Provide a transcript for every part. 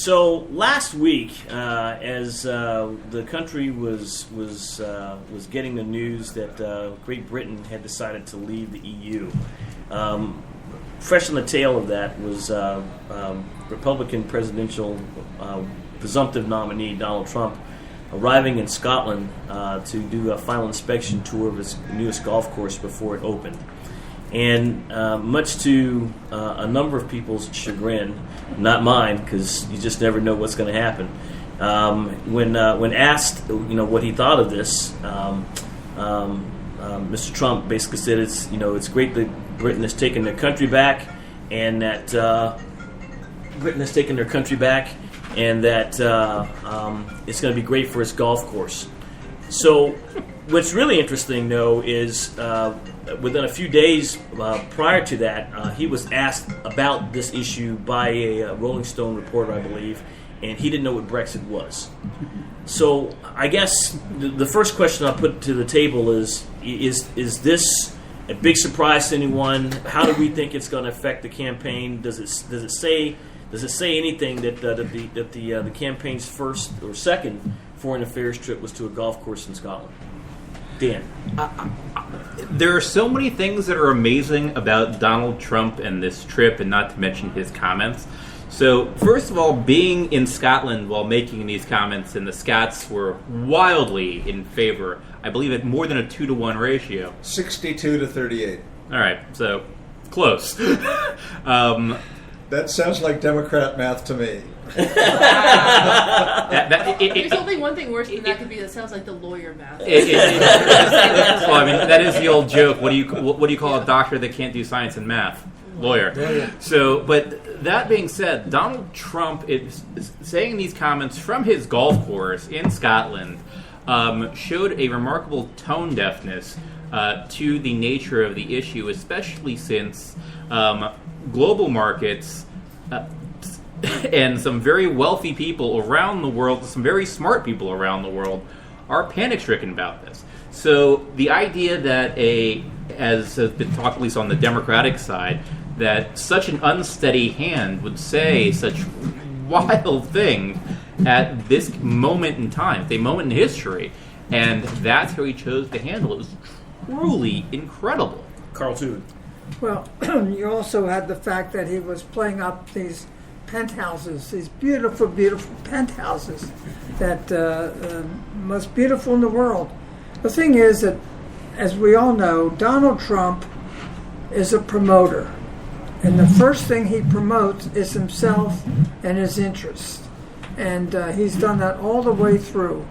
So last week, as the country was getting the news that Great Britain had decided to leave the EU, fresh on the tail of that was Republican presidential presumptive nominee Donald Trump arriving in Scotland to do a final inspection tour of his newest golf course before it opened. And much to a number of people's chagrin, not mine, because you just never know what's going to happen. When asked, what he thought of this, Mr. Trump basically said it's great that Britain has taken their country back, and that it's going to be great for its golf course. So, what's really interesting, though, is within a few days prior to that, he was asked about this issue by a Rolling Stone reporter, I believe, and he didn't know what BrExit was. So, I guess the first question I'll put to the table is this a big surprise to anyone? How do we think it's going to affect the campaign? Does it say anything that the campaign's first or second foreign affairs trip was to a golf course in Scotland? Dan. There are so many things that are amazing about Donald Trump and this trip, and not to mention his comments. So, first of all, being in Scotland while making these comments, and the Scots were wildly in favor, I believe at more than a 2-to-1 ratio. 62-38. All right, so close. That sounds like Democrat math to me. There's only one thing worse than that could be. That sounds like the lawyer math. Well, I mean, that is the old joke. What do you call a doctor that can't do science and math? Lawyer. Yeah. So, but that being said, Donald Trump is saying these comments from his golf course in Scotland showed a remarkable tone deafness to the nature of the issue, especially since global markets and some very wealthy people around the world, some very smart people around the world, are panic-stricken about this. So the idea that as has been talked at least on the Democratic side, that such an unsteady hand would say such wild things at this moment in time, a moment in history, and that's how he chose to handle it, was truly incredible. Carl Toon. Well, you also had the fact that he was playing up these penthouses, these beautiful, beautiful penthouses that most beautiful in the world. The thing is that, as we all know, Donald Trump is a promoter. And the first thing he promotes is himself and his interests. And he's done that all the way through.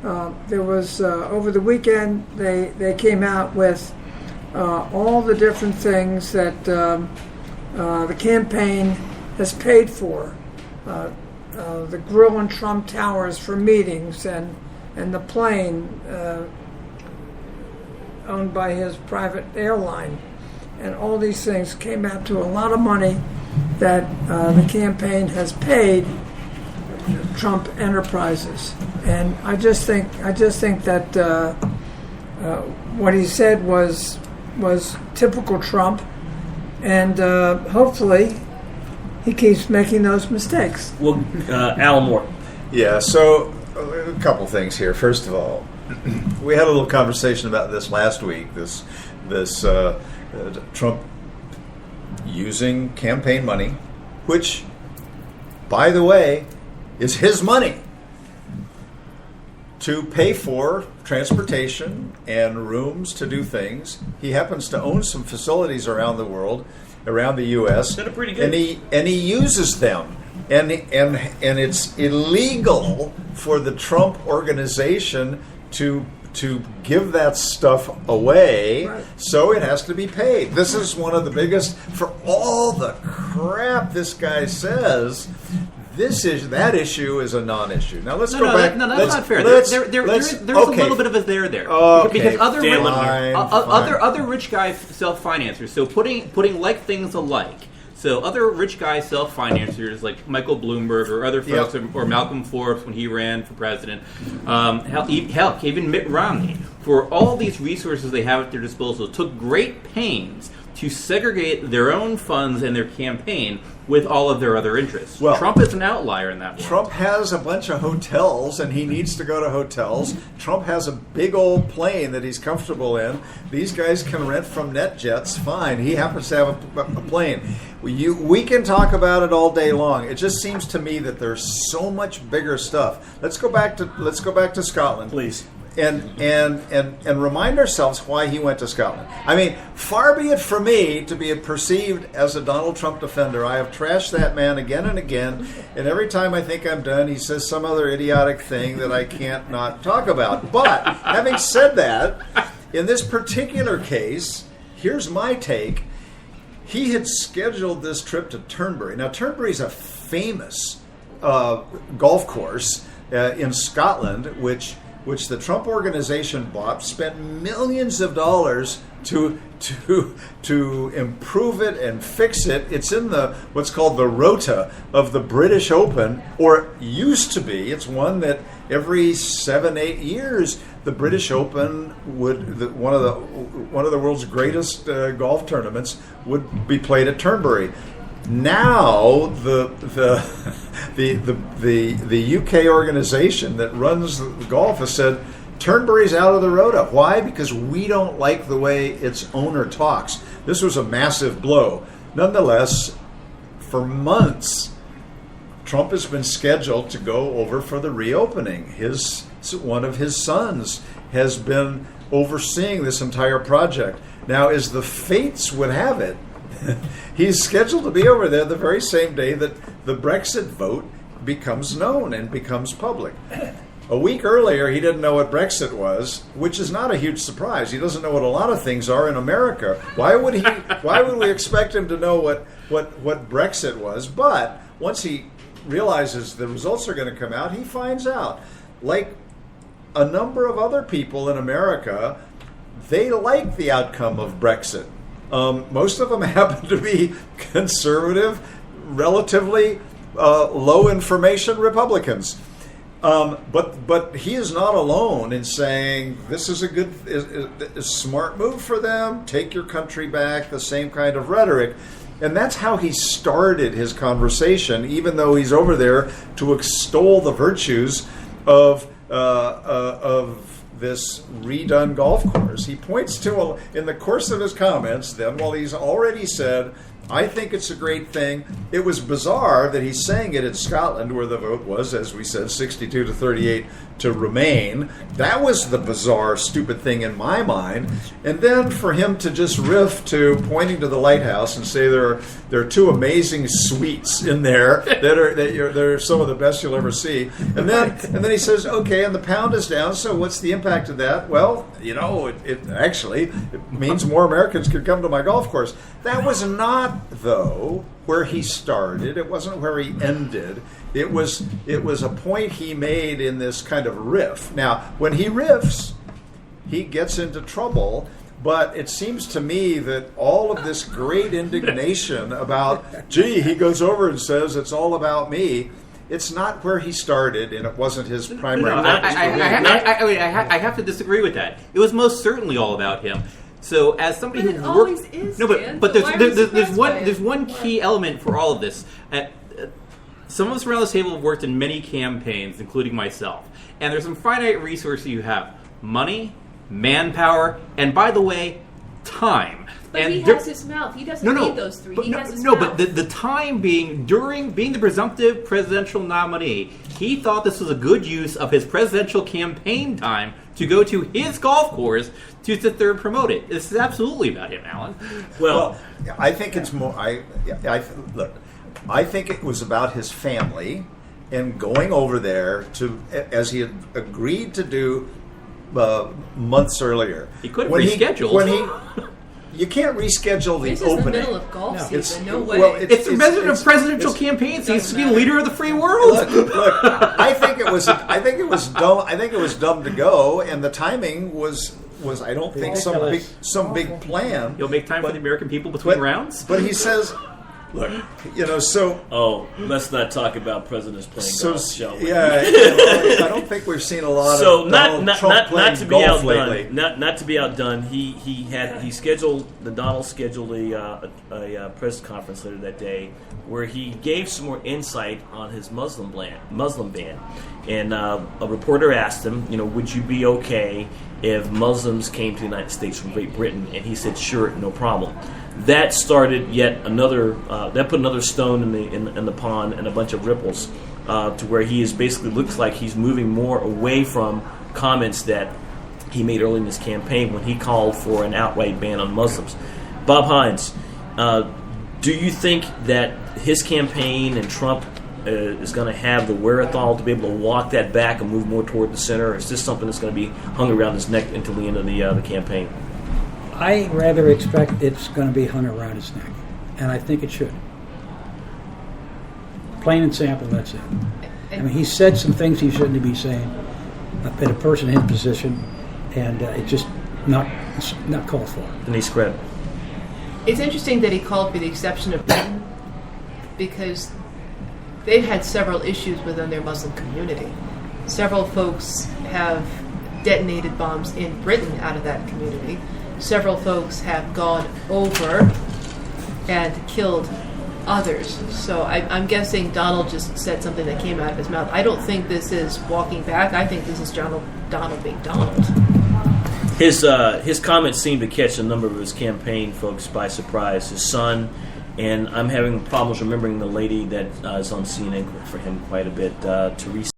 There was, over the weekend, they came out with all the different things that the campaign has paid for. The grill and Trump Towers for meetings, and the plane owned by his private airline. And all these things came out to a lot of money that the campaign has paid Trump Enterprises. And I just think that what he said was typical Trump, and hopefully he keeps making those mistakes. Well, Alan Moore. Yeah, so a couple things here. First of all, we had a little conversation about this last week, this Trump using campaign money, which, by the way, is his money, to pay for transportation and rooms to do things. He happens to own some facilities around the world, around the U.S., that are pretty good. and he uses them. And it's illegal for the Trump organization to give that stuff away, right. So it has to be paid. This is one of the biggest, for all the crap this guy says. That issue is a non-issue. Now let's go back. No, that's not fair. There's a little bit of a there. Okay, because other rich guy self-financers. So putting like things alike. So other rich guy self-financers like Michael Bloomberg or other folks, or Malcolm Forbes when he ran for president, hell, even Mitt Romney, for all these resources they have at their disposal, took great pains to segregate their own funds and their campaign with all of their other interests. Well, Trump is an outlier in that world. Trump has a bunch of hotels, and he needs to go to hotels. Trump has a big old plane that he's comfortable in. These guys can rent from NetJets, fine. He happens to have a plane. We can talk about it all day long. It just seems to me that there's so much bigger stuff. Let's go back to Scotland, Please. And remind ourselves why he went to Scotland. I mean, far be it from me to be perceived as a Donald Trump defender. I have trashed that man again and again, and every time I think I'm done, he says some other idiotic thing that I can't not talk about. But having said that, in this particular case, here's my take. He had scheduled this trip to Turnberry. Now, Turnberry's a famous golf course in Scotland, which the Trump organization bought, spent millions of dollars to improve it and fix it. It's in the what's called the rota of the British Open, or used to be. It's one that every 7-8 years the British Open would one of the world's greatest golf tournaments would be played at Turnberry. Now the UK organization that runs the golf has said Turnberry's out of the rota. Why? Because we don't like the way its owner talks. This was a massive blow. Nonetheless, for months, Trump has been scheduled to go over for the reopening. One of his sons has been overseeing this entire project. Now, as the fates would have it, he's scheduled to be over there the very same day that the BrExit vote becomes known and becomes public. A week earlier, he didn't know what BrExit was, which is not a huge surprise. He doesn't know what a lot of things are in America. Why would we expect him to know what BrExit was? But once he realizes the results are going to come out, he finds out. Like a number of other people in America, they like the outcome of BrExit. Most of them happen to be conservative, relatively low information Republicans. But he is not alone in saying this is a smart move for them. Take your country back. The same kind of rhetoric, and that's how he started his conversation. Even though he's over there to extol the virtues of this redone golf course, he points to in the course of his comments. Then, while he's already said, I think it's a great thing. It was bizarre that he's saying it in Scotland, where the vote was, as we said, 62 to 38 to remain. That was the bizarre, stupid thing in my mind. And then for him to just riff to pointing to the lighthouse and say there are two amazing suites in there that are some of the best you'll ever see. And then he says, okay, and the pound is down. So what's the impact of that? Well, it means more Americans could come to my golf course. That was not, though, where he started. It wasn't where he ended. It was a point he made in this kind of riff. Now, when he riffs, he gets into trouble. But it seems to me that all of this great indignation about, gee, he goes over and says it's all about me. It's not where he started, and it wasn't his primary. I have to disagree with that. It was most certainly all about him. So, as somebody but it who always worked, is, no, but there's one key element for all of this. Some of us around this table have worked in many campaigns, including myself, and there's some finite resources you have: money, manpower, and by the way, time. But and he has his mouth. He doesn't need those three. He has his mouth. But the time being being the presumptive presidential nominee, he thought this was a good use of his presidential campaign time to go to his golf course to sit there and promote it. This is absolutely about him, Alan. Well, I think it's more. I think it was about his family and going over there to, as he had agreed to do months earlier. He could have rescheduled. You can't reschedule the this opening. This is the middle of golf season. No way. Well, it's the president of presidential campaigns. He used to be leader of the free world. Look, I think it was dumb. I think it was dumb to go, and the timing was. I don't think some big plan. You'll make time for the American people between rounds. But he says, Look, so let's not talk about presidents playing golf, shall we? Yeah, I don't think we've seen a lot of Donald Trump playing to be golf outdone. lately. Not to be outdone. Donald scheduled a press conference later that day where he gave some more insight on his Muslim ban. And a reporter asked him, would you be okay if Muslims came to the United States from Great Britain? And he said, sure, no problem. That started yet another. That put another stone in the pond and a bunch of ripples to where he is basically looks like he's moving more away from comments that he made early in his campaign when he called for an outright ban on Muslims. Bob Hines, do you think that his campaign and Trump is going to have the wherewithal to be able to walk that back and move more toward the center? Or is this something that's going to be hung around his neck until the end of the campaign? I rather expect it's going to be hung around his neck, and I think it should. Plain and simple, that's it. I mean, he said some things he shouldn't be saying about a person in his position, and it's just not called for. Denise Krebs. It's interesting that he called for the exception of Britain because they've had several issues within their Muslim community. Several folks have detonated bombs in Britain out of that community. Several folks have gone over and killed others. So I'm guessing Donald just said something that came out of his mouth. I don't think this is walking back. I think this is Donald being Donald. His comments seemed to catch a number of his campaign folks by surprise. His son, and I'm having problems remembering the lady that is on CNN for him quite a bit, Teresa.